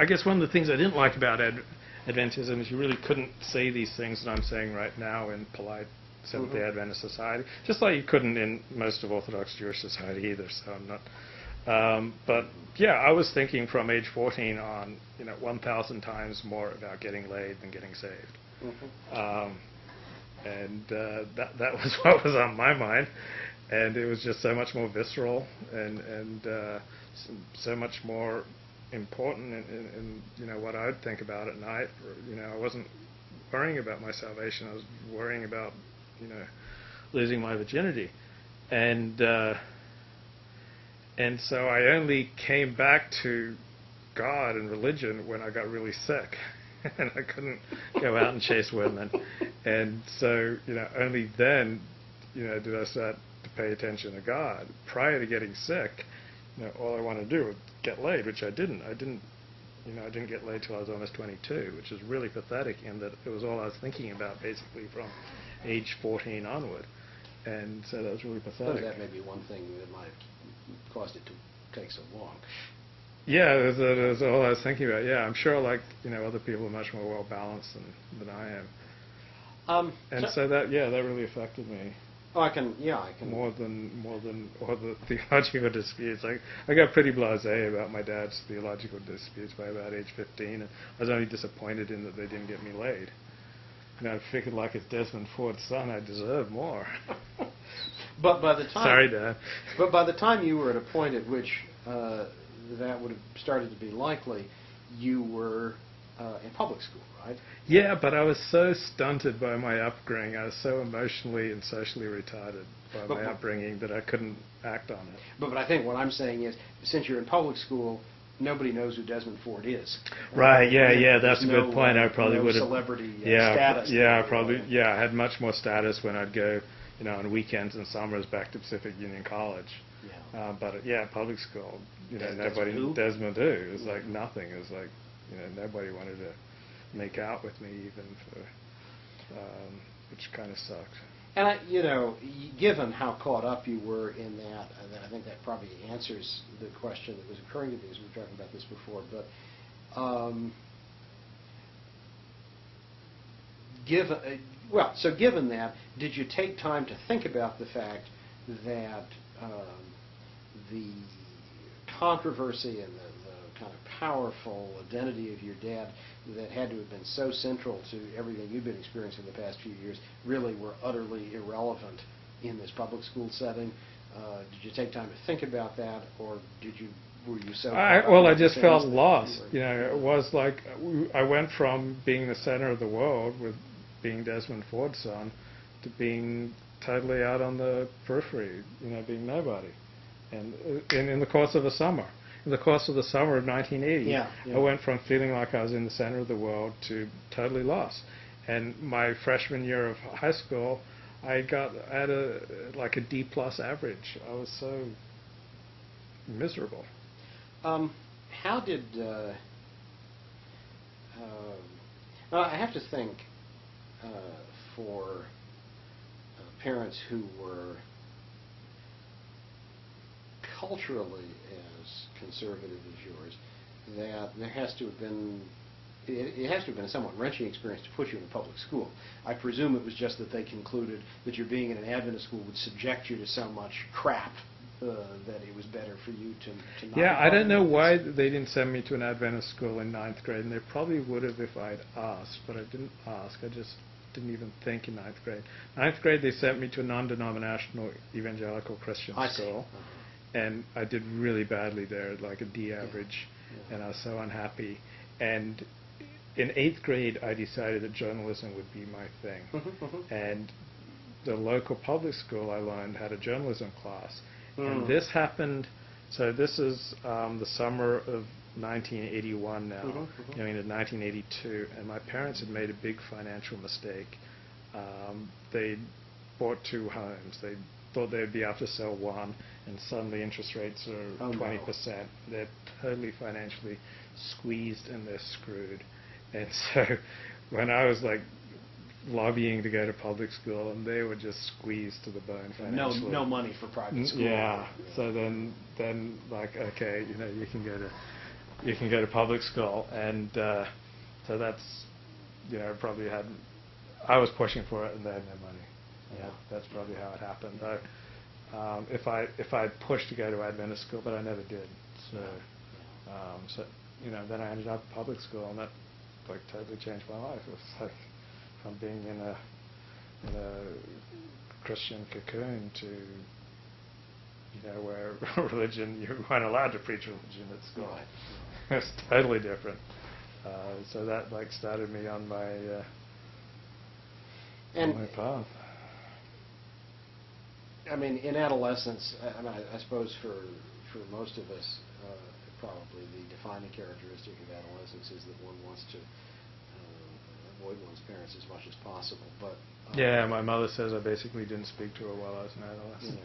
I guess one of the things I didn't like about Adventism is you really couldn't say these things that I'm saying right now in polite Seventh-day Adventist society, just like you couldn't in most of Orthodox Jewish society either. So I'm not. But yeah, I was thinking from age 14 on, 1,000 times more about getting laid than getting saved, and that was what was on my mind, and it was just so much more visceral and so much more important in what I would think about at night. I wasn't worrying about my salvation. I was worrying about losing my virginity, and so I only came back to God and religion when I got really sick, and I couldn't go out and chase women, and so only then did I start to pay attention to God. Prior to getting sick, all I wanted to do was get laid, which I didn't. I didn't get laid till I was almost 22, which is really pathetic in that it was all I was thinking about basically from age 14 onward, and so that was really pathetic. So that may be one thing that might have caused it to take so long. Yeah, that's all I was thinking about. Yeah, I'm sure other people are much more well balanced than I am. And so that really affected me. Oh, I can. More than all the theological disputes. I got pretty blasé about my dad's theological disputes by about age 15, and I was only disappointed in that they didn't get me laid. I figured like as Desmond Ford's son, I deserved more. But by the time, sorry, Dad. But by the time you were at a point at which that would have started to be likely, you were in public school, right? Yeah, but I was so stunted by my upbringing. I was so emotionally and socially retarded by my upbringing that I couldn't act on it. But I think what I'm saying is, since you're in public school, nobody knows who Desmond Ford is. Right? Yeah. That's a good point. I probably would have celebrity status. I had much more status when I'd go, on weekends and summers back to Pacific Union College. Yeah. But public school, Desmond who? Desmond who? It was like nothing. It was like, nobody wanted to make out with me even for, which kind of sucked. And given how caught up you were in that, I think that probably answers the question that was occurring to me as we were talking about this before. But given that, did you take time to think about the fact that the controversy and the kind of powerful identity of your dad that had to have been so central to everything you've been experiencing the past few years really were utterly irrelevant in this public school setting? Did you take time to think about that, or were you so... I just felt lost. It was like I went from being the center of the world with being Desmond Ford's son to being totally out on the periphery, being nobody. And in the course of a summer. In the course of the summer of 1980, I went from feeling like I was in the center of the world to totally lost. And my freshman year of high school, I had a D+ average. I was so miserable. How did... I have to think for parents who were culturally as conservative as yours, that there has to have been, it has to have been a somewhat wrenching experience to put you in a public school. I presume it was just that they concluded that your being in an Adventist school would subject you to so much crap that it was better for you to not... Yeah, I don't know why they didn't send me to an Adventist school in 9th grade, and they probably would have if I'd asked, but I didn't ask. I just didn't even think in 9th grade. 9th grade, they sent me to a non-denominational evangelical Christian school. And I did really badly there, like a D average, and I was so unhappy. And in 8th grade, I decided that journalism would be my thing. And the local public school I learned had a journalism class. And this happened, so this is the summer of 1981 now, going into 1982, and my parents had made a big financial mistake. They bought 2 homes. They thought they'd be able to sell one, and suddenly interest rates are 20%. No. They're totally financially squeezed and they're screwed. And so when I was lobbying to go to public school, and they were just squeezed to the bone financially. No money for private school. Yeah. So then okay, you can go to you can go to public school, and so that's, probably had. I was pushing for it, and they had no money. Yeah. That's probably how it happened. If I pushed to go to Adventist school, but I never did. So then I ended up in public school, and that totally changed my life. It was like from being in a Christian cocoon to where religion, you weren't allowed to preach religion at school. Right. It's totally different. So that started me on my path. I mean, in adolescence, I suppose for most of us, probably the defining characteristic of adolescence is that one wants to avoid one's parents as much as possible. But yeah, my mother says I basically didn't speak to her while I was an adolescent.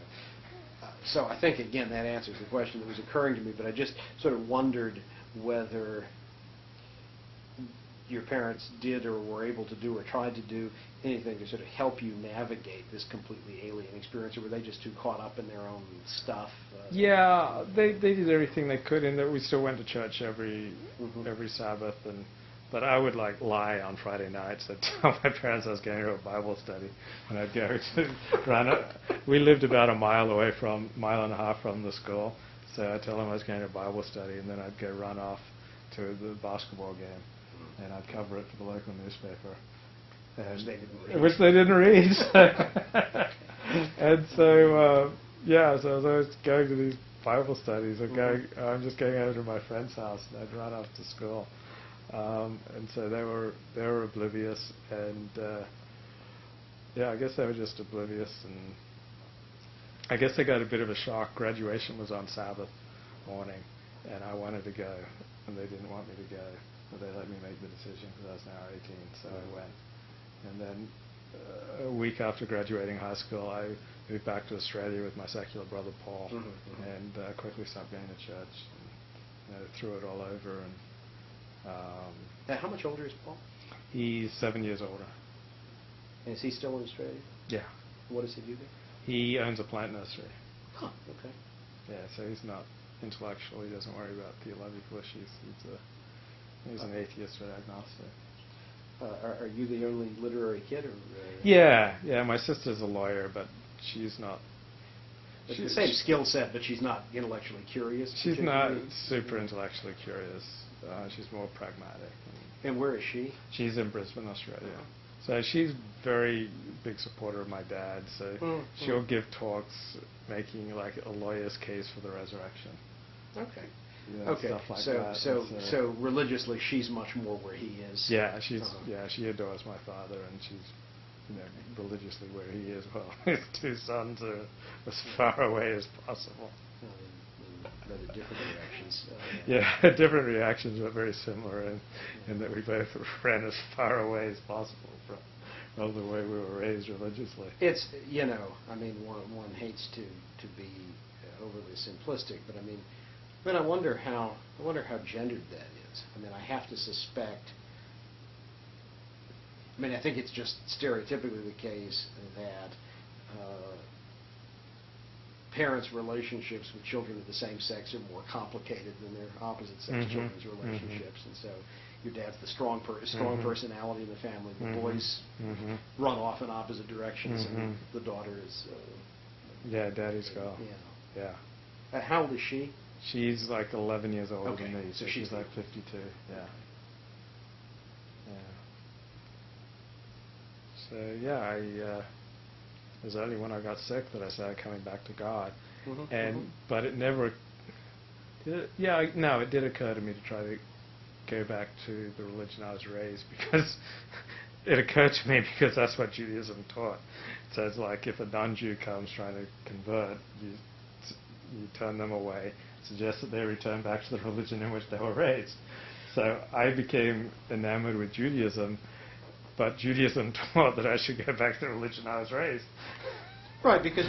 So I think, again, that answers the question that was occurring to me, but I just sort of wondered whether your parents did or were able to do or tried to do anything to sort of help you navigate this completely alien experience, or were they just too caught up in their own stuff? Yeah, they did everything they could, and that we still went to church every Sabbath, but I would lie on Friday nights. I'd tell my parents I was going to a Bible study, and I'd go to run. We lived about a mile and a half from the school, so I'd tell them I was going to a Bible study, and then I'd go run off to the basketball game, and I'd cover it for the local newspaper. Which they didn't read. And so, so I was always going to these Bible studies, or I'm just going over to my friend's house, and I'd run off to school. And so they were oblivious, and I guess they were just oblivious, and I guess they got a bit of a shock. Graduation was on Sabbath morning, and I wanted to go, and they didn't want me to go, but they let me make the decision because I was now 18, so I went. And then a week after graduating high school, I moved back to Australia with my secular brother Paul, and quickly stopped going to church, and threw it all over. And how much older is Paul? He's 7 years older. And is he still in Australia? Yeah. What does he do there? He owns a plant nursery. Huh, okay. Yeah, so he's not intellectual. He doesn't worry about theological issues. He's an atheist or agnostic. Are you the only literary kid? Or, Yeah. My sister's a lawyer, but she's not. It's the same skill set, but she's not intellectually curious. She's not super intellectually curious. She's more pragmatic. And where is she? She's in Brisbane, Australia. So she's very big supporter of my dad. So she'll give talks making a lawyer's case for the resurrection. Okay. Okay. Stuff like that. So religiously, she's much more where he is. Yeah, she adores my father, and she's religiously where he is. Well, his two sons are as far away as possible. Rather different reactions. Different reactions, but very similar in that we both ran as far away as possible from the way we were raised religiously. It's one hates to be overly simplistic, but I wonder how gendered that is. I have to suspect. I think it's just stereotypically the case that parents' relationships with children of the same sex are more complicated than their opposite sex children's relationships, and so your dad's the strong personality in the family. The boys run off in opposite directions, and the daughter is. Daddy's girl. Yeah. How old is she? She's 11 years older than me, so she's 52. Yeah. So it was only when I got sick that I started coming back to God, but it never. It did occur to me to try to go back to the religion I was raised, because it occurred to me because that's what Judaism taught. So it's like if a non-Jew comes trying to convert, you turn them away, suggest that they return back to the religion in which they were raised. So I became enamored with Judaism, but Judaism taught that I should go back to the religion I was raised. Right, because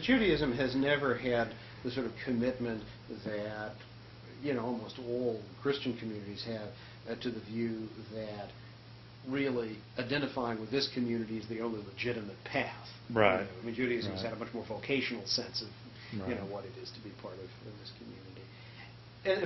Judaism has never had the sort of commitment that almost all Christian communities have to the view that really identifying with this community is the only legitimate path. Right. Judaism has had a much more vocational sense of what it is to be part of this community. And